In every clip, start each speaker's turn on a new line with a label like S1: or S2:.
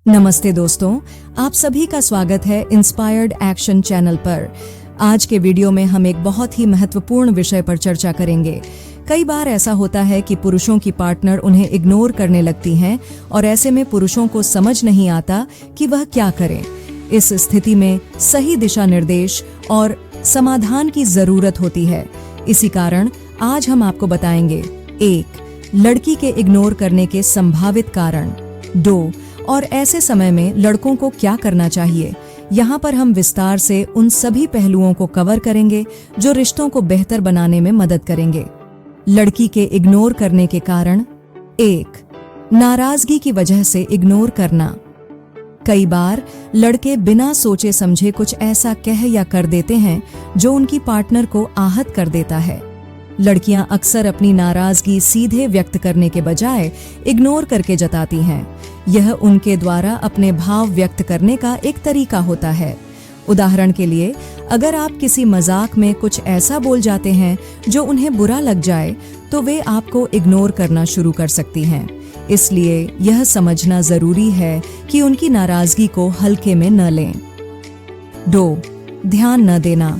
S1: नमस्ते दोस्तों, आप सभी का स्वागत है इंस्पायर्ड एक्शन चैनल पर। आज के वीडियो में हम एक बहुत ही महत्वपूर्ण विषय पर चर्चा करेंगे। कई बार ऐसा होता है कि पुरुषों की पार्टनर उन्हें इग्नोर करने लगती हैं और ऐसे में पुरुषों को समझ नहीं आता कि वह क्या करें। इस स्थिति में सही दिशा निर्देश और समाधान की जरूरत होती है। इसी कारण आज हम आपको बताएंगे 1. लड़की के इग्नोर करने के संभावित कारण। 2. और ऐसे समय में लड़कों को क्या करना चाहिए। यहाँ पर हम विस्तार से उन सभी पहलुओं को कवर करेंगे जो रिश्तों को बेहतर बनाने में मदद करेंगे। लड़की के इग्नोर करने के कारण। 1. नाराजगी की वजह से इग्नोर करना। कई बार लड़के बिना सोचे समझे कुछ ऐसा कह या कर देते हैं जो उनकी पार्टनर को आहत कर देता है। लड़कियां अक्सर अपनी नाराजगी सीधे व्यक्त करने के बजाय इग्नोर करके जताती हैं। यह उनके द्वारा अपने भाव व्यक्त करने का एक तरीका होता है। उदाहरण के लिए, अगर आप किसी मजाक में कुछ ऐसा बोल जाते हैं जो उन्हें बुरा लग जाए, तो वे आपको इग्नोर करना शुरू कर सकती हैं। इसलिए यह समझना जरूरी है कि उनकी नाराजगी को हल्के में न लें। 2. ध्यान न देना।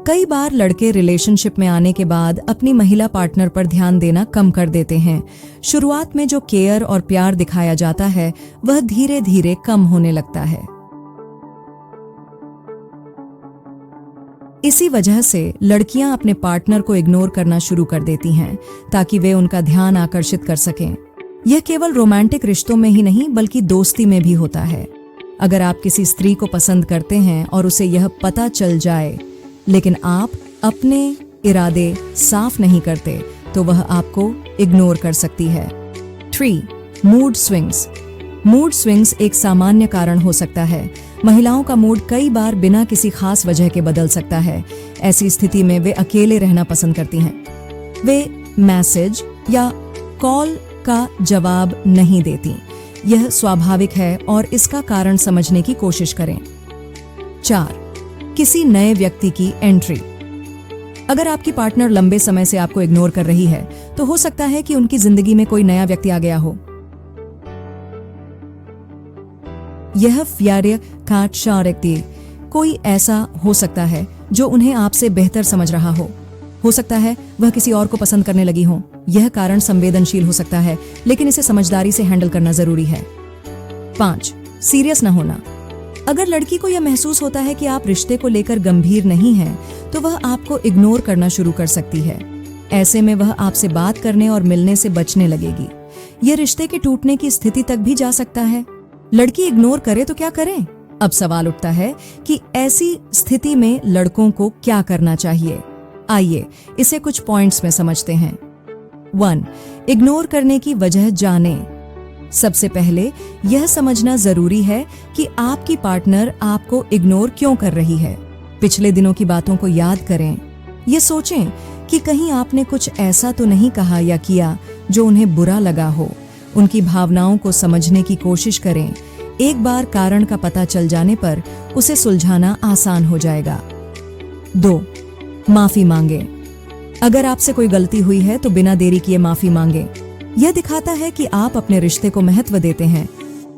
S1: कई बार लड़के रिलेशनशिप में आने के बाद अपनी महिला पार्टनर पर ध्यान देना कम कर देते हैं। शुरुआत में जो केयर और प्यार दिखाया जाता है वह धीरे धीरे कम होने लगता है। इसी वजह से लड़कियां अपने पार्टनर को इग्नोर करना शुरू कर देती हैं ताकि वे उनका ध्यान आकर्षित कर सकें। यह केवल रोमांटिक रिश्तों में ही नहीं बल्कि दोस्ती में भी होता है। अगर आप किसी स्त्री को पसंद करते हैं और उसे यह पता चल जाए लेकिन आप अपने इरादे साफ नहीं करते, तो वह आपको इग्नोर कर सकती है। 3. Mood swings. मूड स्विंग्स एक सामान्य कारण हो सकता है। महिलाओं का मूड कई बार बिना किसी खास वजह के बदल सकता है। ऐसी स्थिति में वे अकेले रहना पसंद करती हैं। वे मैसेज या कॉल का जवाब नहीं देती। यह स्वाभाविक है और इसका कारण समझने की कोशिश करें। 4. किसी नए व्यक्ति की एंट्री। अगर आपकी पार्टनर लंबे समय से आपको इग्नोर कर रही है, तो हो सकता है कि उनकी जिंदगी में कोई नया व्यक्ति आ गया हो। यह फ्यार्य काट शारक्ति कोई ऐसा हो सकता है जो उन्हें आपसे बेहतर समझ रहा हो सकता है वह किसी और को पसंद करने लगी हो। यह कारण संवेदनशील हो सकता है, लेकिन इसे समझदारी से हैंडल करना जरूरी है। 5. सीरियस न होना। अगर लड़की को यह महसूस होता है कि आप रिश्ते को लेकर गंभीर नहीं हैं, तो वह आपको इग्नोर करना शुरू कर सकती है। ऐसे में वह आपसे बात करने और मिलने से बचने लगेगी। यह रिश्ते के टूटने की स्थिति तक भी जा सकता है। लड़की इग्नोर करे तो क्या करें? अब सवाल उठता है कि ऐसी स्थिति में लड़कों को क्या करना चाहिए। आइए इसे कुछ पॉइंट्स में समझते हैं। 1. इग्नोर करने की वजह जानें। सबसे पहले यह समझना जरूरी है कि आपकी पार्टनर आपको इग्नोर क्यों कर रही है। पिछले दिनों की बातों को याद करें। ये सोचें कि कहीं आपने कुछ ऐसा तो नहीं कहा या किया जो उन्हें बुरा लगा हो। उनकी भावनाओं को समझने की कोशिश करें। एक बार कारण का पता चल जाने पर उसे सुलझाना आसान हो जाएगा। 2. माफी मांगे। अगर आपसे कोई गलती हुई है तो बिना देरी किए माफी मांगे। यह दिखाता है कि आप अपने रिश्ते को महत्व देते हैं।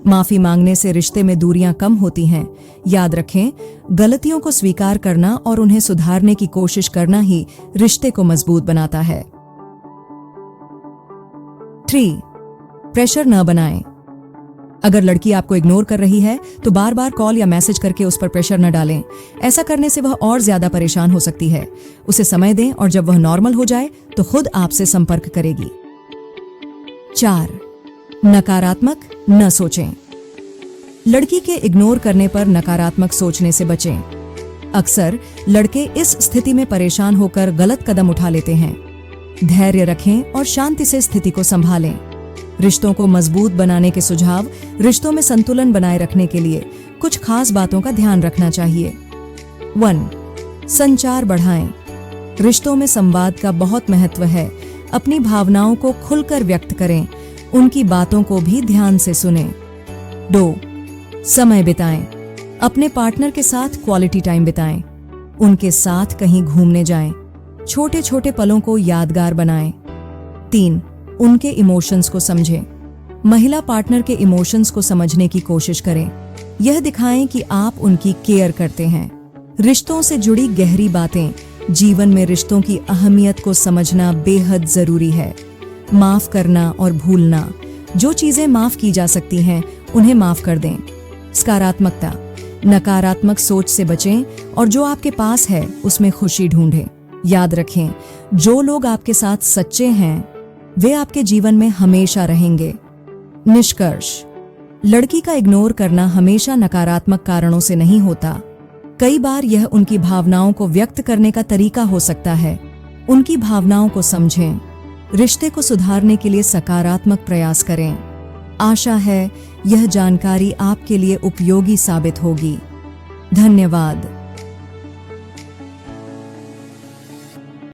S1: माफी मांगने से रिश्ते में दूरियां कम होती हैं। याद रखें, गलतियों को स्वीकार करना और उन्हें सुधारने की कोशिश करना ही रिश्ते को मजबूत बनाता है। 3. प्रेशर न बनाएं। अगर लड़की आपको इग्नोर कर रही है तो बार बार कॉल या मैसेज करके उस पर प्रेशर न डालें। ऐसा करने से वह और ज्यादा परेशान हो सकती है। उसे समय दें और जब वह नॉर्मल हो जाए तो खुद आपसे संपर्क करेगी। 4. नकारात्मक न सोचें। लड़की के इग्नोर करने पर नकारात्मक सोचने से बचें। अक्सर लड़के इस स्थिति में परेशान होकर गलत कदम उठा लेते हैं। धैर्य रखें और शांति से स्थिति को संभालें। रिश्तों को मजबूत बनाने के सुझाव। रिश्तों में संतुलन बनाए रखने के लिए कुछ खास बातों का ध्यान रखना चाहिए। 1. संचार बढ़ाएं। रिश्तों में संवाद का बहुत महत्व है। अपनी भावनाओं को खुलकर व्यक्त करें। उनकी बातों को भी ध्यान से सुनें। 2. समय बिताएं। अपने पार्टनर के साथ क्वालिटी टाइम बिताएं। उनके साथ कहीं घूमने जाएं। छोटे छोटे पलों को यादगार बनाएं। 3. उनके इमोशंस को समझें। महिला पार्टनर के इमोशंस को समझने की कोशिश करें। यह दिखाएं कि आप उनकी केयर करते हैं। रिश्तों से जुड़ी गहरी बातें। जीवन में रिश्तों की अहमियत को समझना बेहद जरूरी है। माफ करना और भूलना। जो चीजें माफ की जा सकती हैं उन्हें माफ कर दें। सकारात्मकता। नकारात्मक सोच से बचें और जो आपके पास है उसमें खुशी ढूंढें। याद रखें, जो लोग आपके साथ सच्चे हैं वे आपके जीवन में हमेशा रहेंगे। निष्कर्ष, लड़की का इग्नोर करना हमेशा नकारात्मक कारणों से नहीं होता। कई बार यह उनकी भावनाओं को व्यक्त करने का तरीका हो सकता है। उनकी भावनाओं को समझें। रिश्ते को सुधारने के लिए सकारात्मक प्रयास करें। आशा है यह जानकारी आपके लिए उपयोगी साबित होगी। धन्यवाद।